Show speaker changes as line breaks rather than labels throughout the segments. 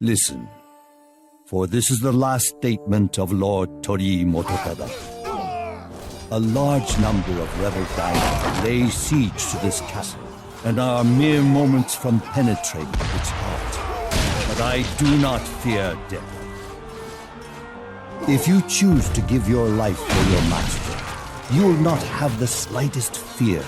Listen, for this is the last statement of Lord Torii Mototada. A large number of rebel dynasties lay siege to this castle, and are mere moments from penetrating its heart. But I do not fear death. If you choose to give your life for your master, you will not have the slightest fear.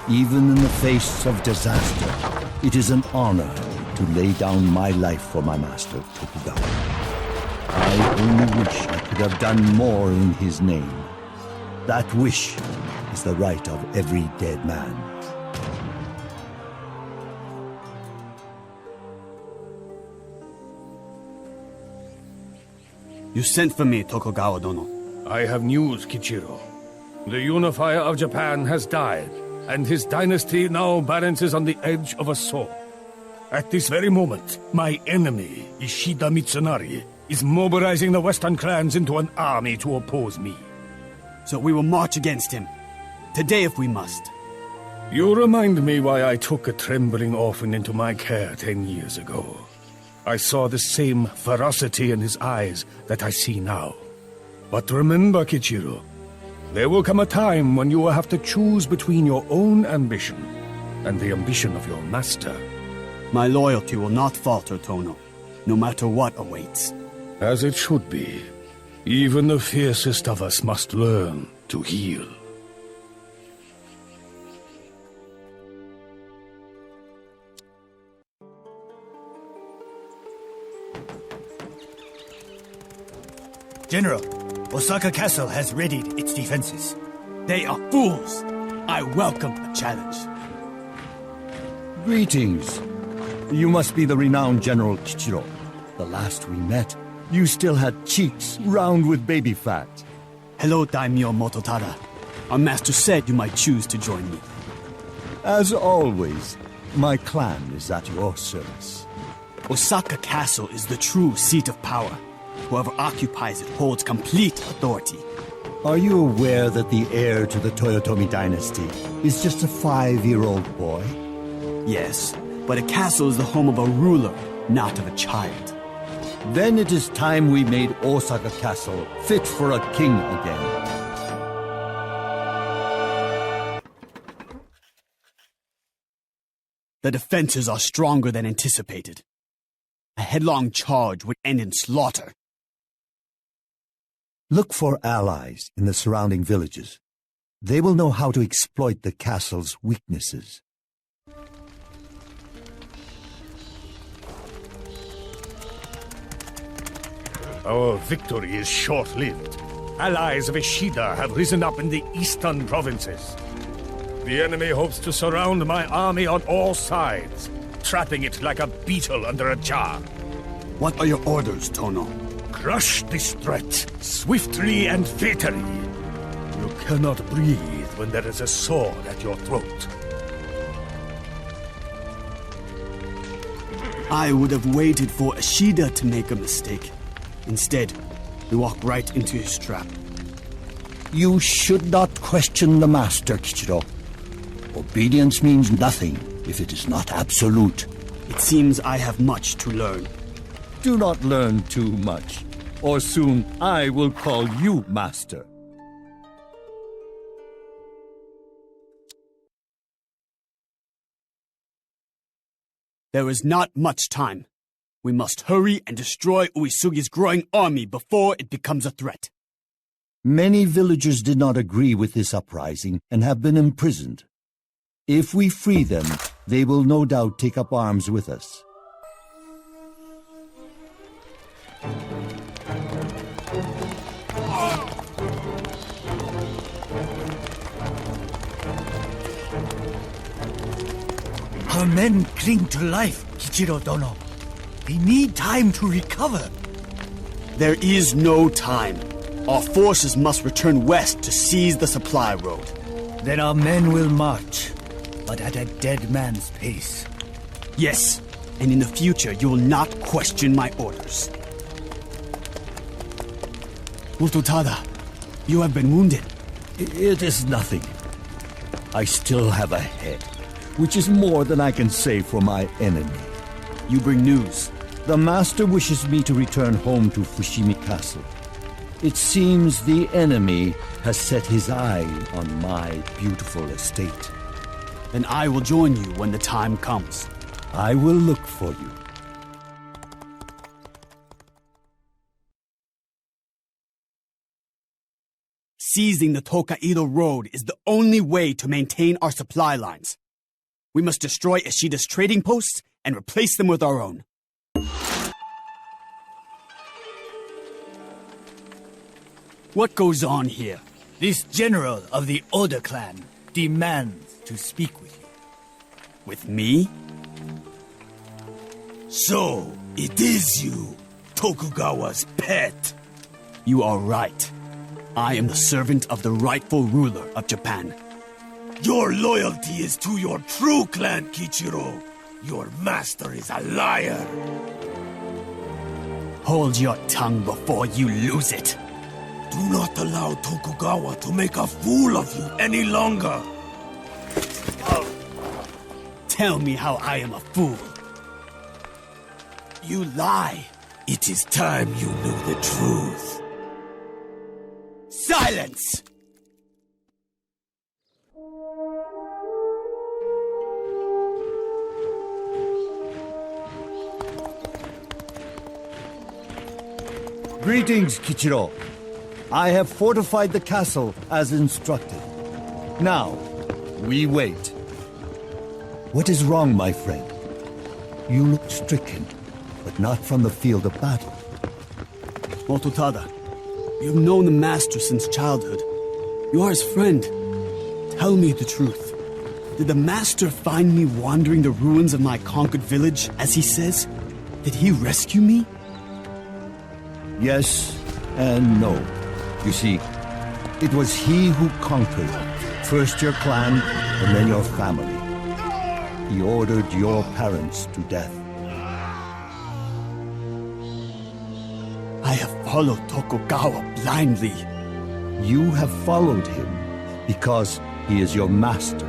Even in the face of disaster, it is an honor to lay down my life for my master, Tokugawa. I only wish I could have done more in his name. That wish is the right of every dead man.
You sent for me, Tokugawa-dono.
I have news, Kichiro. The unifier of Japan has died, and his dynasty now balances on the edge of a sword. At this very moment, my enemy, Ishida Mitsunari, is mobilizing the Western clans into an army to oppose me.
So we will march against him. Today if we must.
You remind me why I took a trembling orphan into my care 10 years ago. I saw the same ferocity in his eyes that I see now. But remember, Kichiro, there will come a time when you will have to choose between your own ambition and the ambition of your master.
My loyalty will not falter, Tono, no matter what awaits.
As it should be. Even the fiercest of us must learn to heal.
General, Osaka Castle has readied its defenses.
They are fools! I welcome a challenge.
Greetings. You must be the renowned General Kichiro. The last we met, you still had cheeks round with baby fat.
Hello, Daimyo Mototada. Our master said you might choose to join me.
As always, my clan is at your service.
Osaka Castle is the true seat of power. Whoever occupies it holds complete authority.
Are you aware that the heir to the Toyotomi dynasty is just a 5-year-old boy?
Yes, but a castle is the home of a ruler, not of a child.
Then it is time we made Osaka Castle fit for a king again.
The defenses are stronger than anticipated. A headlong charge would end in slaughter.
Look for allies in the surrounding villages. They will know how to exploit the castle's weaknesses.
Our victory is short-lived. Allies of Ishida have risen up in the eastern provinces. The enemy hopes to surround my army on all sides, trapping it like a beetle under a jar.
What are your orders, Tono?
Crush this threat, swiftly and fatally. You cannot breathe when there is a sword at your throat.
I would have waited for Ishida to make a mistake. Instead, we walk right into his trap.
You should not question the master, Kichiro. Obedience means nothing if it is not absolute.
It seems I have much to learn.
Do not learn too much, or soon I will call you master.
There is not much time. We must hurry and destroy Uesugi's growing army before it becomes a threat.
Many villagers did not agree with this uprising and have been imprisoned. If we free them, they will no doubt take up arms with us.
Our men cling to life, Kichiro-dono. They need time to recover.
There is no time. Our forces must return west to seize the supply road.
Then our men will march, but at a dead man's pace.
Yes, and in the future you will not question my orders. Mototada, you have been wounded.
It is nothing. I still have a head, which is more than I can say for my enemy.
You bring news.
The master wishes me to return home to Fushimi Castle. It seems the enemy has set his eye on my beautiful estate.
Then I will join you when the time comes.
I will look for you.
Seizing the Tokaido Road is the only way to maintain our supply lines. We must destroy Ishida's trading posts and replace them with our own. What goes on here?
This general of the Oda clan demands to speak with you.
With me?
So, it is you, Tokugawa's pet.
You are right. I am the servant of the rightful ruler of Japan.
Your loyalty is to your true clan, Kichiro. Your master is a liar.
Hold your tongue before you lose it.
Do not allow Tokugawa to make a fool of you any longer.
Tell me how I am a fool. You lie.
It is time you knew the truth.
Silence!
Greetings, Kichiro. I have fortified the castle as instructed. Now, we wait. What is wrong, my friend? You look stricken, but not from the field of battle.
Mototada, you have known the master since childhood. You are his friend. Tell me the truth. Did the master find me wandering the ruins of my conquered village, as he says? Did he rescue me?
Yes and no. You see, it was he who conquered, first your clan and then your family. He ordered your parents to death.
I have followed Tokugawa blindly.
You have followed him because he is your master.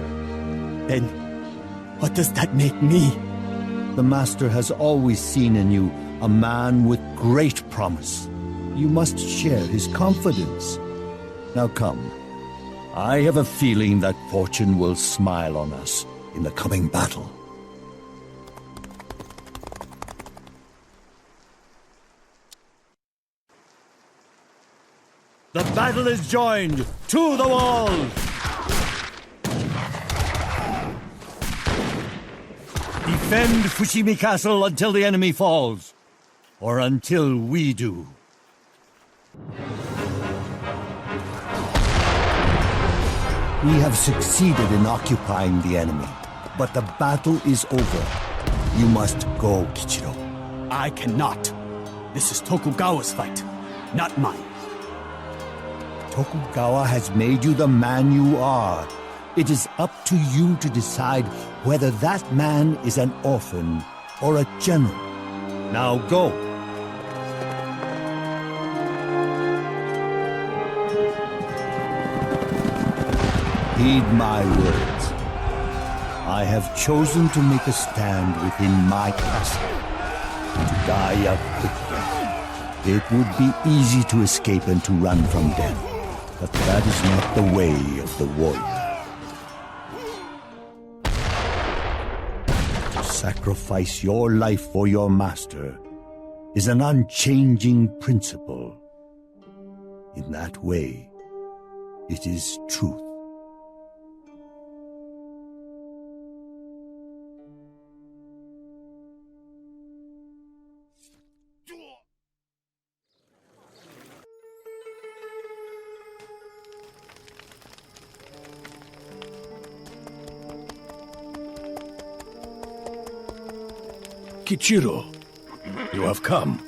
Then, what does that make me?
The master has always seen in you a man with great promise. You must share his confidence. Now come. I have a feeling that fortune will smile on us in the coming battle. The battle is joined! To the walls! Defend Fushimi Castle until the enemy falls. Or until we do. We have succeeded in occupying the enemy, but the battle is over. You must go, Kichiro.
I cannot. This is Tokugawa's fight, not mine.
Tokugawa has made you the man you are. It is up to you to decide whether that man is an orphan or a general. Now go. Heed my words. I have chosen to make a stand within my castle, to die a quick death. It would be easy to escape and to run from death, but that is not the way of the warrior. To sacrifice your life for your master is an unchanging principle. In that way, it is truth.
Kichiro, you have come.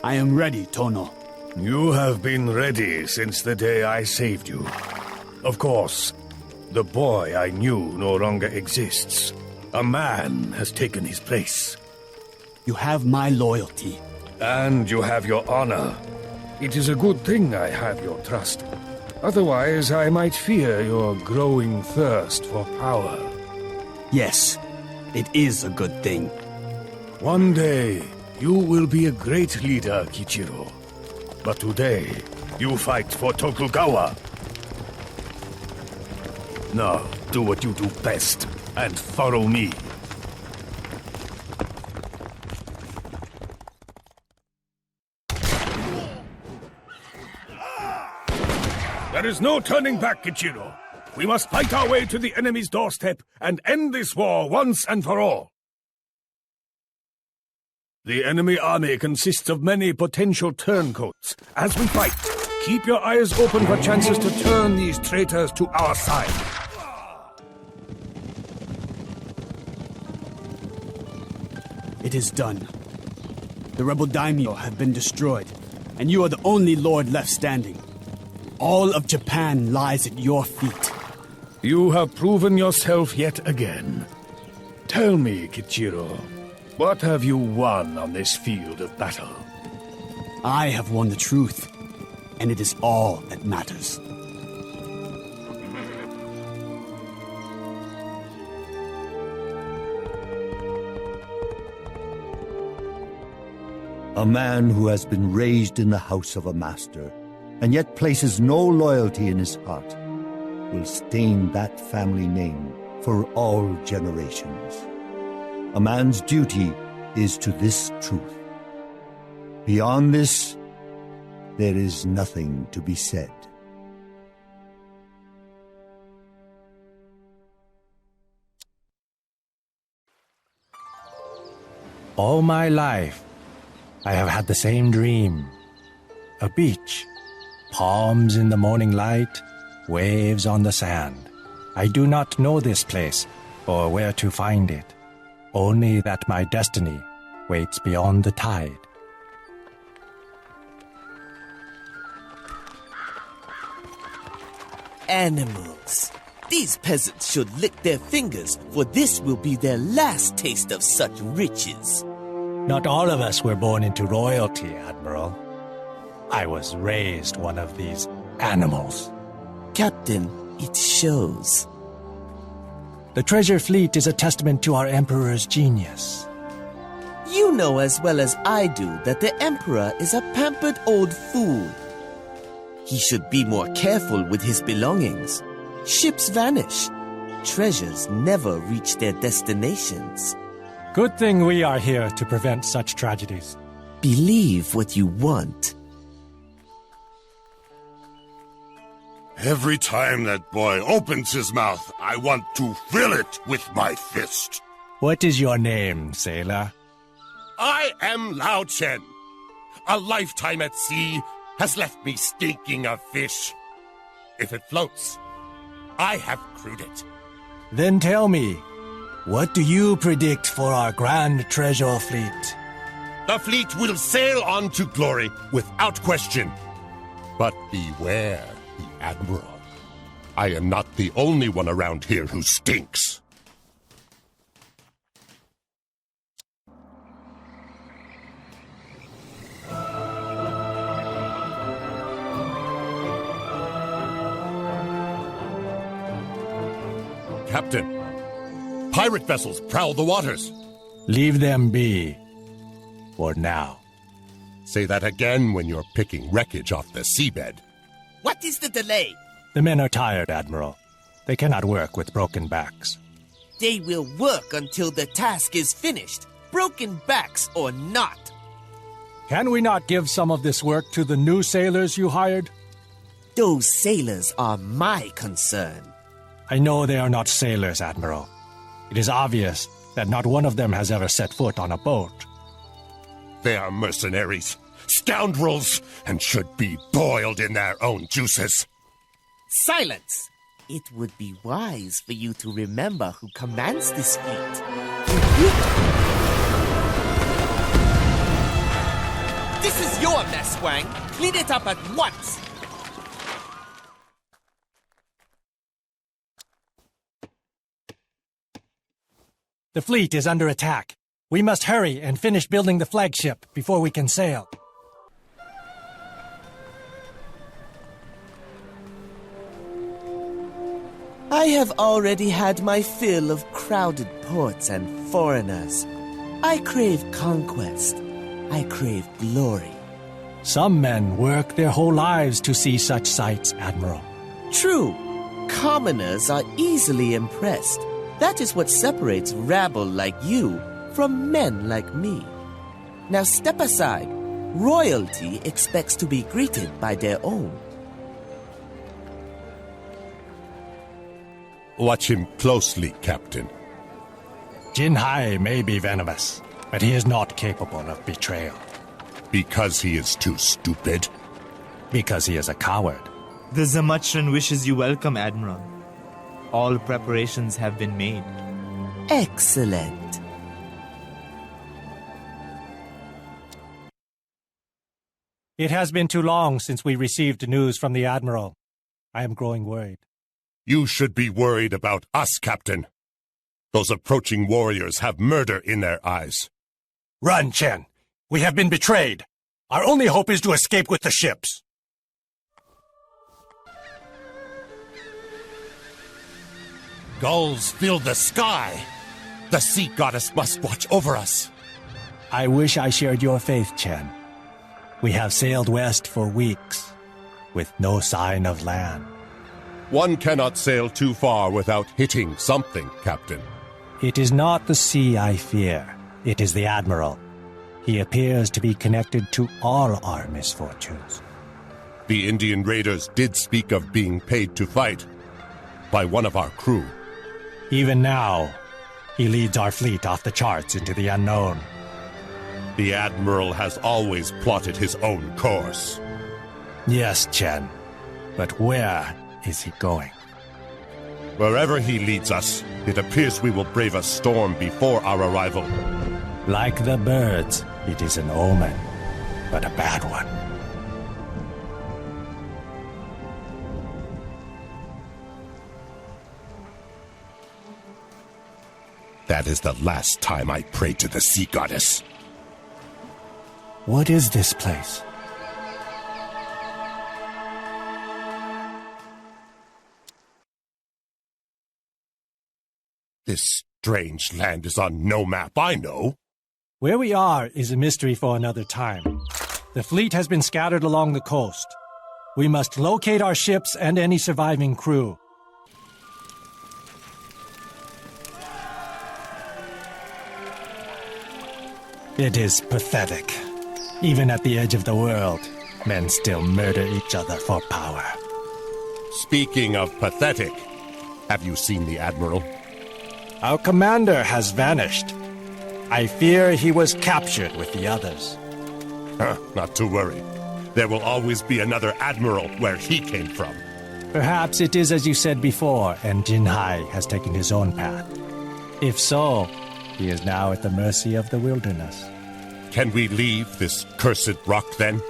I am ready, Tono.
You have been ready since the day I saved you. Of course, the boy I knew no longer exists. A man has taken his place.
You have my loyalty.
And you have your honor. It is a good thing I have your trust. Otherwise, I might fear your growing thirst for power.
Yes, it is a good thing.
One day, You will be a great leader, Kichiro. But today, you fight for Tokugawa. Now, do what you do best, and follow me. There is no turning back, Kichiro. We must fight our way to the enemy's doorstep and end this war once and for all. The enemy army consists of many potential turncoats. As we fight, keep your eyes open for chances to turn these traitors to our side.
It is done. The rebel daimyo have been destroyed, and you are the only lord left standing. All of Japan lies at your feet.
You have proven yourself yet again. Tell me, Kichiro, what have you won on this field of battle?
I have won the truth, and it is all that matters.
A man who has been raised in the house of a master, and yet places no loyalty in his heart, will stain that family name for all generations. A man's duty is to this truth. Beyond this, there is nothing to be said.
All my life, I have had the same dream. A beach, palms in the morning light, waves on the sand. I do not know this place, or where to find it. Only that my destiny waits beyond the tide.
Animals. These peasants should lick their fingers, for this will be their last taste of such riches.
Not all of us were born into royalty, Admiral. I was raised one of these animals.
Captain, it shows.
The treasure fleet is a testament to our Emperor's genius.
You know as well as I do that the Emperor is a pampered old fool. He should be more careful with his belongings. Ships vanish. Treasures never reach their destinations.
Good thing we are here to prevent such tragedies.
Believe what you want.
Every time that boy opens his mouth, I want to fill it with my fist.
What is your name, sailor?
I am Lao Chen. A lifetime at sea has left me stinking of fish. If it floats, I have crewed it.
Then tell me, what do you predict for our grand treasure fleet?
The fleet will sail on to glory without question. But beware the Admiral. I am not the only one around here who stinks. Captain, pirate vessels prowl the waters.
Leave them be. For now.
Say that again when you're picking wreckage off the seabed.
What is the delay?
The men are tired, Admiral. They cannot work with broken backs.
They will work until the task is finished, broken backs or not.
Can we not give some of this work to the new sailors you hired?
Those sailors are my concern.
I know they are not sailors, Admiral. It is obvious that not one of them has ever set foot on a boat.
They are mercenaries, scoundrels, and should be boiled in their own juices.
Silence! It would be wise for you to remember who commands this fleet. This is your mess, Wang. Clean it up at once.
The fleet is under attack. We must hurry and finish building the flagship before we can sail.
I have already had my fill of crowded ports and foreigners. I crave conquest. I crave glory.
Some men work their whole lives to see such sights, Admiral.
True, commoners are easily impressed. That is what separates rabble like you from men like me. Now step aside. Royalty expects to be greeted by their own.
Watch him closely, Captain.
Jinhai may be venomous, but he is not capable of betrayal.
Because he is too stupid?
Because he is a coward.
The Zamachran wishes you welcome, Admiral. All preparations have been made.
Excellent.
It has been too long since we received news from the Admiral. I am growing worried.
You should be worried about us, Captain. Those approaching warriors have murder in their eyes.
Run, Chen! We have been betrayed! Our only hope is to escape with the ships!
Gulls fill the sky! The sea goddess must watch over us!
I wish I shared your faith, Chen. We have sailed west for weeks, with no sign of land.
One cannot sail too far without hitting something, Captain.
It is not the sea I fear. It is the Admiral. He appears to be connected to all our misfortunes.
The Indian raiders did speak of being paid to fight by one of our crew.
Even now, he leads our fleet off the charts into the unknown.
The Admiral has always plotted his own course.
Yes, Chen. But where is he going?
Wherever he leads us, it appears we will brave a storm before our arrival.
Like the birds, it is an omen, but a bad one.
That is the last time I pray to the sea goddess.
What is this place?
This strange land is on no map I know.
Where we are is a mystery for another time. The fleet has been scattered along the coast. We must locate our ships and any surviving crew. It is pathetic. Even at the edge of the world, men still murder each other for power.
Speaking of pathetic, have you seen the Admiral?
Our commander has vanished. I fear he was captured with the others.
Not to worry. There will always be another Admiral where he came from.
Perhaps it is as you said before, and Jinhai has taken his own path. If so, he is now at the mercy of the wilderness.
Can we leave this cursed rock then?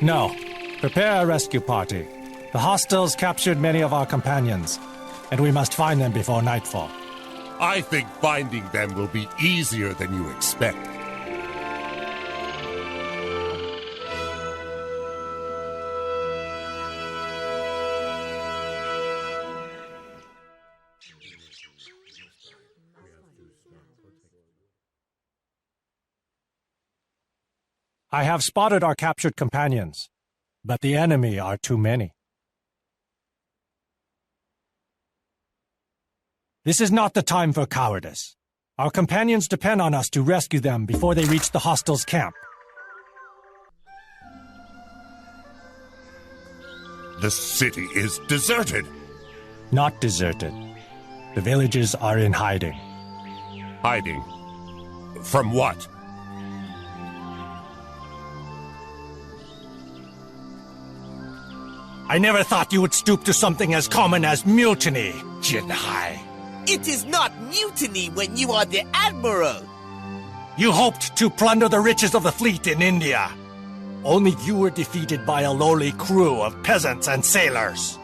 No. Prepare a rescue party. The hostiles captured many of our companions, and we must find them before nightfall.
I think finding them will be easier than you expect.
I have spotted our captured companions, but the enemy are too many. This is not the time for cowardice. Our companions depend on us to rescue them before they reach the hostiles' camp.
The city is deserted.
Not deserted. The villages are in hiding.
Hiding? From what?
I never thought you would stoop to something as common as mutiny, Jinhai.
It is not mutiny when you are the Admiral.
You hoped to plunder the riches of the fleet in India. Only you were defeated by a lowly crew of peasants and sailors.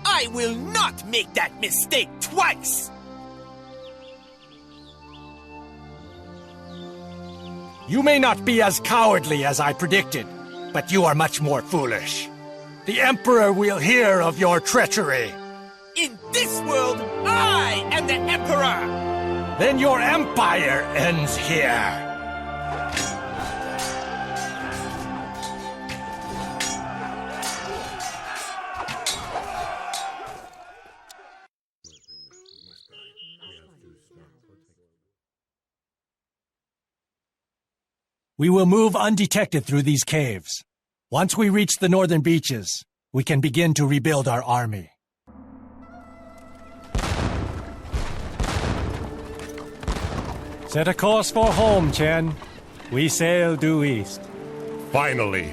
I will not make that mistake twice.
You may not be as cowardly as I predicted, but you are much more foolish. The Emperor will hear of your treachery.
In this world, I am the Emperor!
Then your empire ends here. We will move undetected through these caves. Once we reach the northern beaches, we can begin to rebuild our army. Set a course for home, Chen. We sail due east.
Finally,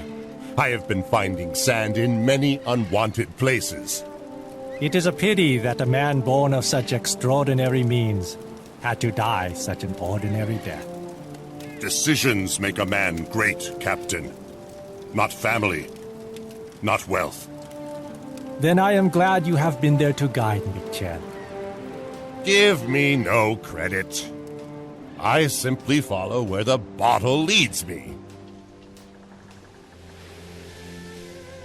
I have been finding sand in many unwanted places.
It is a pity that a man born of such extraordinary means had to die such an ordinary death.
Decisions make a man great, Captain. Not family, not wealth.
Then I am glad you have been there to guide me, Chen.
Give me no credit. I simply follow where the bottle leads me.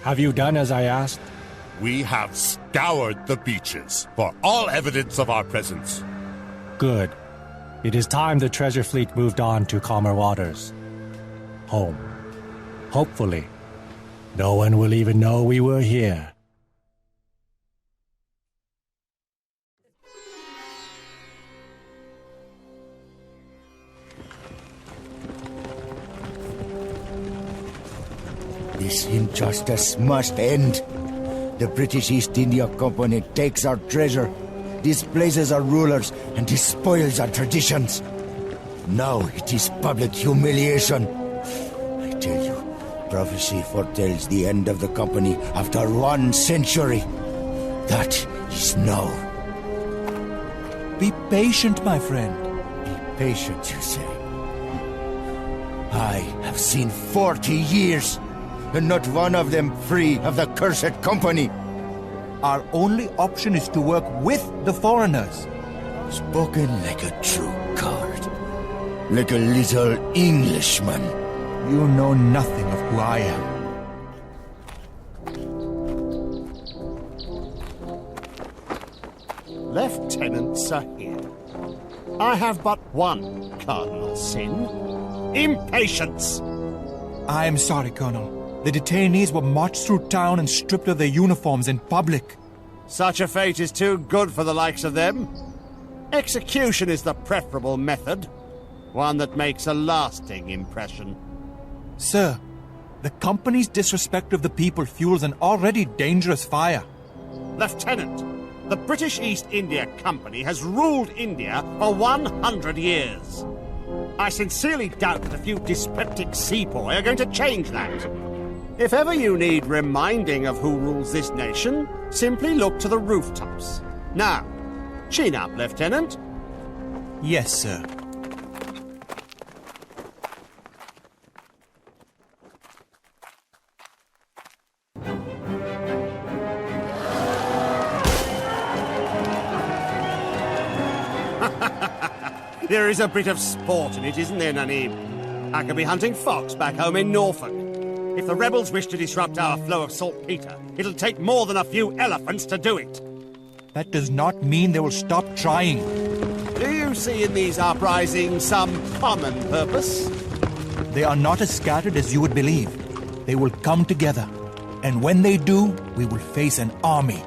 Have you done as I asked?
We have scoured the beaches for all evidence of our presence.
Good. It is time the treasure fleet moved on to calmer waters. Home. Hopefully, no one will even know we were here.
This injustice must end. The British East India Company takes our treasure, displaces our rulers, and despoils our traditions. Now it is public humiliation. I tell you, prophecy foretells the end of the company after 1 century. That is now.
Be patient, my friend.
Be patient, you say? I have seen 40 years, and not one of them free of the cursed company.
Our only option is to work with the foreigners.
Spoken like a true coward. Like a little Englishman.
You know nothing of who I am.
Lieutenants are here. I have but one cardinal sin. Impatience!
I am sorry, Colonel. The detainees were marched through town and stripped of their uniforms in public.
Such a fate is too good for the likes of them. Execution is the preferable method. One that makes a lasting impression.
Sir, the company's disrespect of the people fuels an already dangerous fire.
Lieutenant, the British East India Company has ruled India for 100 years. I sincerely doubt that a few dyspeptic sepoy are going to change that. If ever you need reminding of who rules this nation, simply look to the rooftops. Now, chin up, Lieutenant.
Yes, sir.
There is a bit of sport in it, isn't there, Nanib? I could be hunting fox back home in Norfolk. If the rebels wish to disrupt our flow of saltpeter, it'll take more than a few elephants to do it.
That does not mean they will stop trying.
Do you see in these uprisings some common purpose?
They are not as scattered as you would believe. They will come together. And when they do, we will face an army.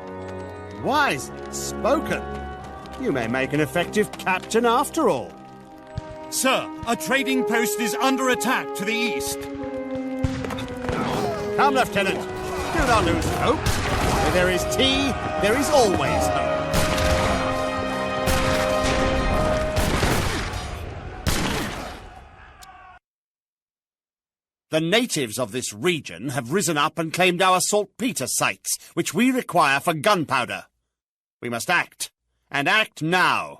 Wisely spoken. You may make an effective captain after all.
Sir, a trading post is under attack to the east.
Come, Lieutenant. Do not lose hope. Where there is tea, there is always hope. The natives of this region have risen up and claimed our saltpeter sites, which we require for gunpowder. We must act, and act now.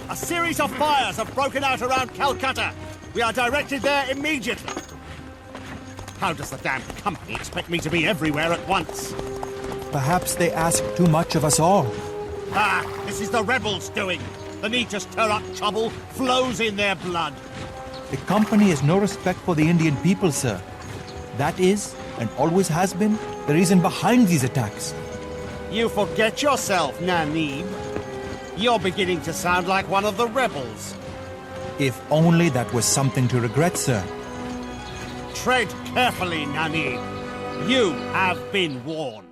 A series of fires have broken out around Calcutta. We are directed there immediately. How does the damned company expect me to be everywhere at once?
Perhaps they ask too much of us all.
Ah, this is the rebels' doing. The need to stir up trouble flows in their blood.
The company has no respect for the Indian people, sir. That is, and always has been, the reason behind these attacks.
You forget yourself, Nanib. You're beginning to sound like one of the rebels.
If only that was something to regret, sir.
Tread carefully, Nanib. You have been warned.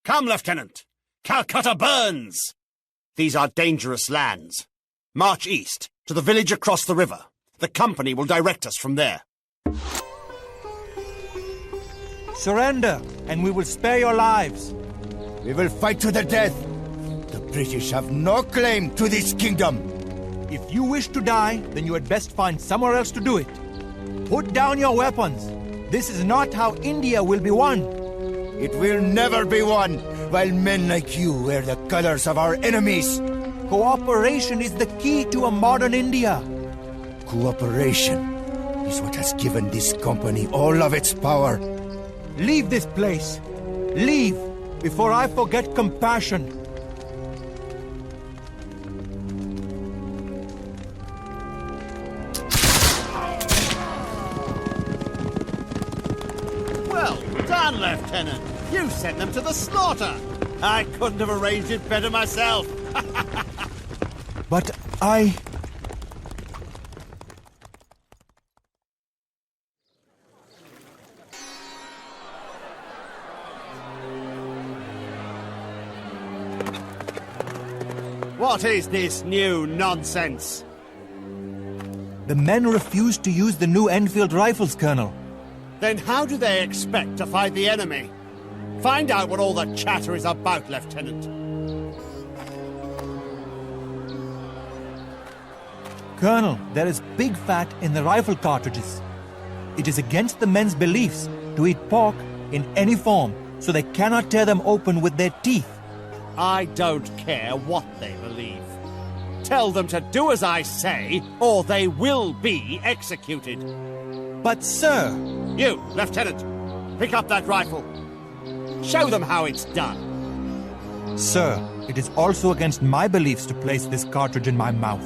Come, Lieutenant. Calcutta burns! These are dangerous lands. March east, to the village across the river. The company will direct us from there.
Surrender, and we will spare your lives.
We will fight to the death. The British have no claim to this kingdom.
If you wish to die, then you had best find somewhere else to do it. Put down your weapons. This is not how India will be won.
It will never be won while men like you wear the colors of our enemies.
Cooperation is the key to a modern India.
Cooperation is what has given this company all of its power.
Leave this place. Leave before I forget compassion.
Well done, Lieutenant. You sent them to the slaughter. I couldn't have arranged it better myself.
But I...
What is this new nonsense?
The men refused to use the new Enfield rifles, Colonel.
Then how do they expect to fight the enemy? Find out what all the chatter is about, Lieutenant.
Colonel, there is big fat in the rifle cartridges. It is against the men's beliefs to eat pork in any form, so they cannot tear them open with their teeth.
I don't care what they believe. Tell them to do as I say, or they will be executed.
But, sir...
You, Lieutenant, pick up that rifle. Show them how it's done.
Sir, it is also against my beliefs to place this cartridge in my mouth.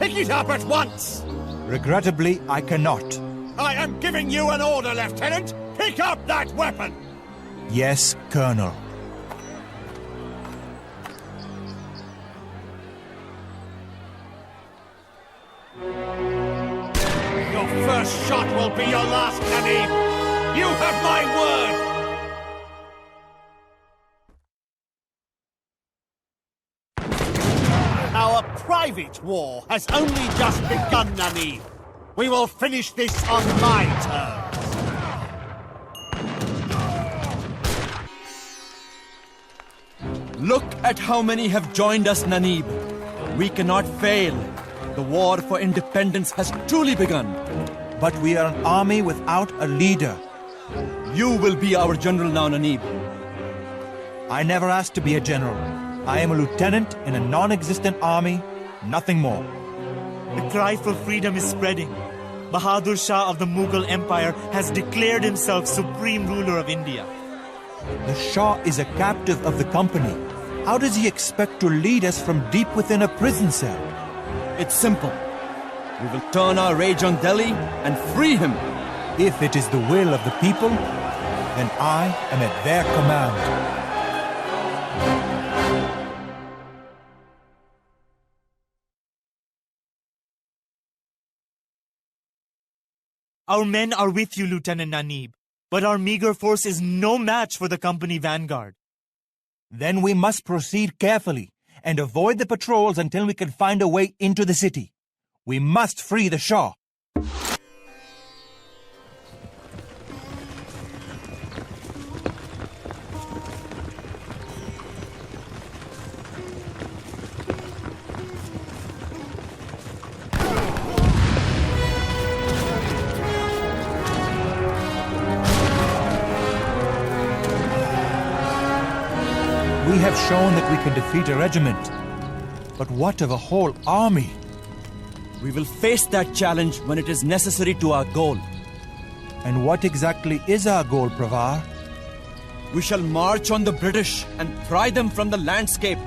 Pick it up at once!
Regrettably, I cannot.
I am giving you an order, Lieutenant! Pick up that weapon!
Yes, Colonel.
Your first shot will be your last, Nani! You have my word! Our private war has only just begun, Nani. We will finish this on my terms.
Look at how many have joined us, Nanib. We cannot fail. The war for independence has truly begun.
But we are an army without a leader.
You will be our general now, Nanib.
I never asked to be a general. I am a lieutenant in a non-existent army, nothing more.
The cry for freedom is spreading. Bahadur Shah of the Mughal Empire has declared himself supreme ruler of India.
The Shah is a captive of the company. How does he expect to lead us from deep within a prison cell?
It's simple. We will turn our rage on Delhi and free him.
If it is the will of the people, then I am at their command.
Our men are with you, Lieutenant Nanib, but our meager force is no match for the company vanguard.
Then we must proceed carefully and avoid the patrols until we can find a way into the city. We must free the Shah. We have shown that we can defeat a regiment. But what of a whole army?
We will face that challenge when it is necessary to our goal.
And what exactly is our goal, Pravar?
We shall march on the British and pry them from the landscape.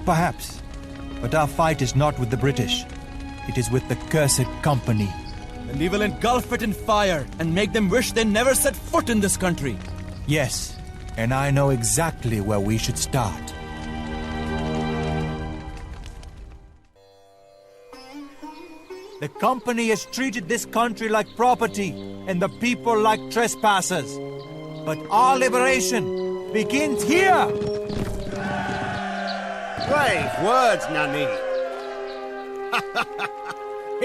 Perhaps. But our fight is not with the British. It is with the cursed company.
And we will engulf it in fire and make them wish they never set foot in this country.
Yes, and I know exactly where we should start. The company has treated this country like property and the people like trespassers. But our liberation begins here!
Brave words, Nani.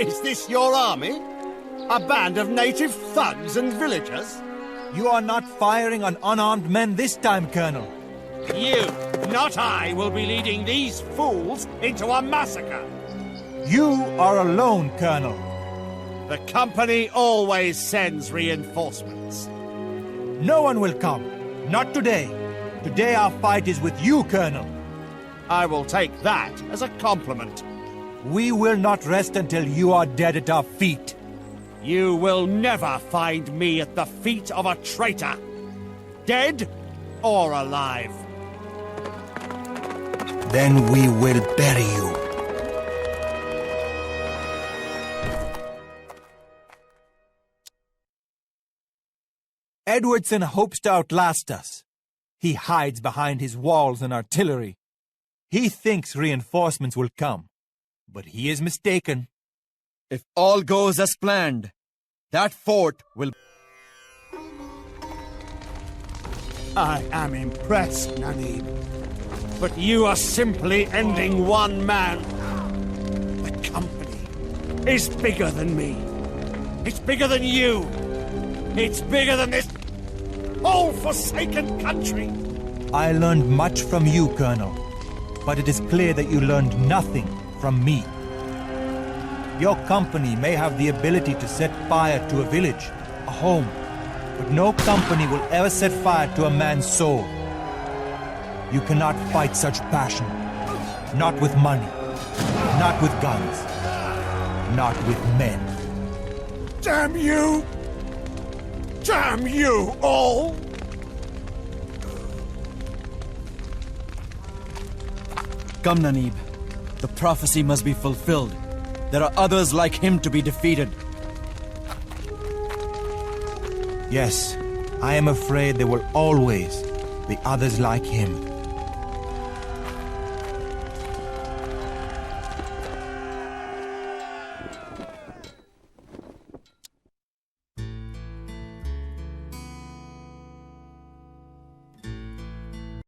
Is this your army? A band of native thugs and villagers?
You are not firing on unarmed men this time, Colonel.
You, not I, will be leading these fools into a massacre.
You are alone, Colonel.
The company always sends reinforcements.
No one will come. Not today. Today our fight is with you, Colonel.
I will take that as a compliment.
We will not rest until you are dead at our feet.
You will never find me at the feet of a traitor. Dead or alive.
Then we will bury you. Edwardson hopes to outlast us. He hides behind his walls and artillery. He thinks reinforcements will come. But he is mistaken.
If all goes as planned, that fort will...
I am impressed, Nanib. But you are simply ending one man. The company is bigger than me. It's bigger than you. It's bigger than this whole forsaken country.
I learned much from you, Colonel. But it is clear that you learned nothing from me. Your company may have the ability to set fire to a village, a home, but no company will ever set fire to a man's soul. You cannot fight such passion. Not with money. Not with guns. Not with men.
Damn you! Damn you all!
Come, Nanib. The prophecy must be fulfilled. There are others like him to be defeated.
Yes, I am afraid there will always be others like him.